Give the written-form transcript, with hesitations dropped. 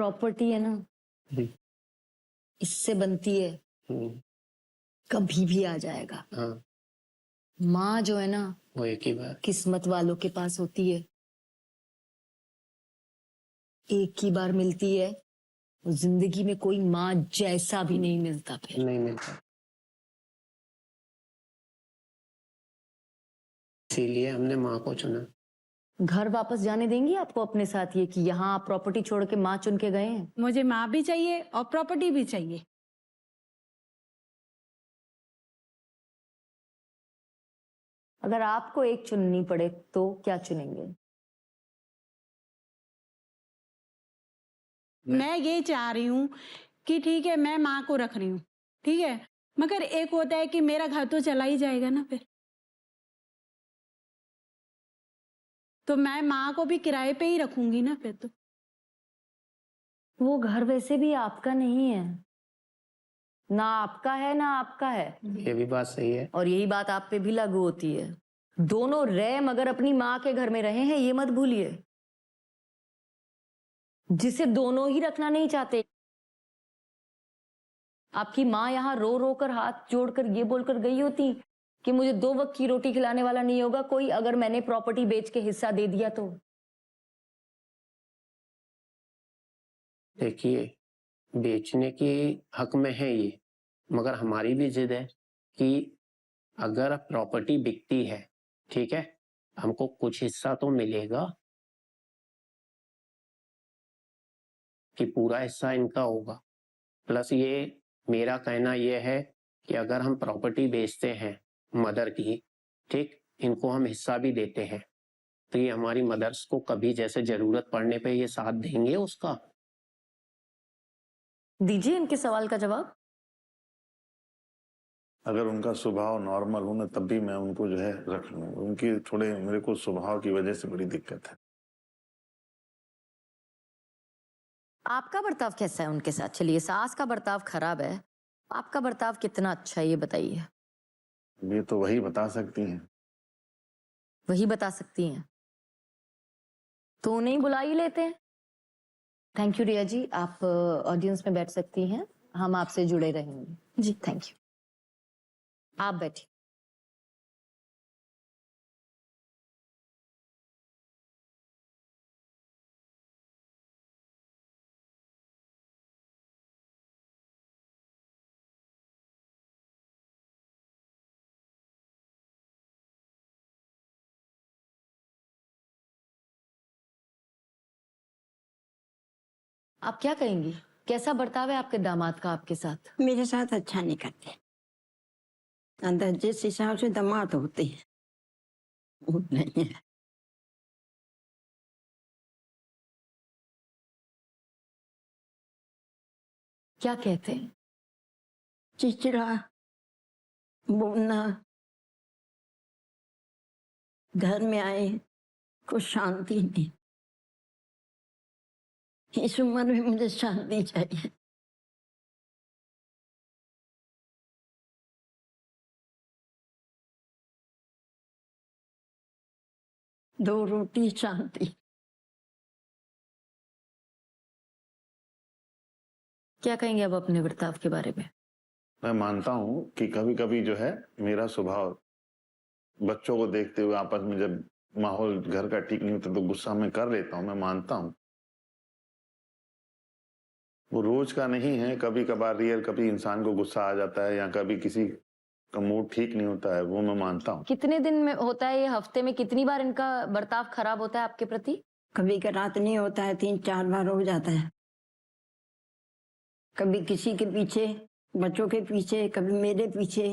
Property है ना, हम्म, इससे बनती है, कभी भी आ जाएगा। हाँ, माँ जो है ना, वो एक ही बार। किस्मत वालों के पास होती है, एक ही बार मिलती है। जिंदगी में कोई माँ जैसा भी नहीं मिलता फिर। नहीं मिलता, इसीलिए हमने माँ को चुना। घर वापस जाने देंगी आपको अपने साथ, ये कि यहाँ आप प्रॉपर्टी छोड़ के माँ चुन के गए हैं? मुझे माँ भी चाहिए और प्रॉपर्टी भी चाहिए। अगर आपको एक चुननी पड़े तो क्या चुनेंगे? मैं ये चाह रही हूँ कि ठीक है, मैं माँ को रख रही हूँ, ठीक है, मगर एक होता है कि मेरा घर तो चला ही जाएगा ना फिर। तो मैं माँ को भी किराए पे ही रखूंगी ना फिर। तो वो घर वैसे भी आपका नहीं है, ना आपका है ना आपका है। ये भी बात सही है। और यही बात आप पे भी लागू होती है। दोनों रह मगर अपनी माँ के घर में रहे हैं, ये मत भूलिए। जिसे दोनों ही रखना नहीं चाहते। आपकी माँ यहाँ रो रो कर हाथ जोड़कर ये बोलकर गई होती कि मुझे 2 वक्त की रोटी खिलाने वाला नहीं होगा कोई अगर मैंने प्रॉपर्टी बेच के हिस्सा दे दिया तो। देखिए, बेचने के हक में है ये, मगर हमारी भी जिद है कि अगर प्रॉपर्टी बिकती है, ठीक है, हमको कुछ हिस्सा तो मिलेगा, कि पूरा हिस्सा इनका होगा। प्लस ये मेरा कहना यह है कि अगर हम प्रॉपर्टी बेचते हैं मदर की, ठीक, इनको हम हिस्सा भी देते हैं, तो ये हमारी मदर्स को कभी जैसे जरूरत पड़ने पे ये साथ देंगे उसका। दीजिए इनके सवाल का जवाब। अगर उनका स्वभाव नॉर्मल हो ना तब भी मैं उनको जो है रख लूँ। उनकी थोड़े मेरे को स्वभाव की वजह से बड़ी दिक्कत है। आपका बर्ताव कैसा है उनके साथ? चलिए, सास का बर्ताव खराब है, आपका बर्ताव कितना अच्छा है ये बताइए। ये तो वही बता सकती हैं। वही बता सकती हैं तो उन्हें ही बुला ही लेते हैं। थैंक यू रिया जी, आप ऑडियंस में बैठ सकती हैं, हम आपसे जुड़े रहेंगे जी। थैंक यू, आप बैठिए। आप क्या कहेंगी, कैसा बर्ताव है आपके दामाद का आपके साथ? मेरे साथ अच्छा नहीं करते। अंदर जिस हिसाब से दामाद होते हैं वो नहीं है। क्या कहते हैं? चिड़चिड़ा बोलना, घर में आए कुछ शांति नहीं। इस उम्र में मुझे शांति चाहिए। दो रोटी शांति। क्या कहेंगे अब अपने बर्ताव के बारे में? मैं मानता हूँ कि कभी कभी जो है मेरा स्वभाव बच्चों को देखते हुए आपस में जब माहौल घर का ठीक नहीं होता तो गुस्सा मैं कर लेता हूँ, मैं मानता हूँ। वो रोज का नहीं है, कभी कभार रियल कभी इंसान को गुस्सा आ जाता है या कभी किसी का मूड ठीक नहीं होता है, वो मैं मानता हूँ। कितने दिन में होता है ये, हफ्ते में कितनी बार इनका बर्ताव खराब होता है आपके प्रति? कभी का रात नहीं होता है, 3-4 बार हो जाता है। कभी किसी के पीछे, बच्चों के पीछे, कभी मेरे पीछे।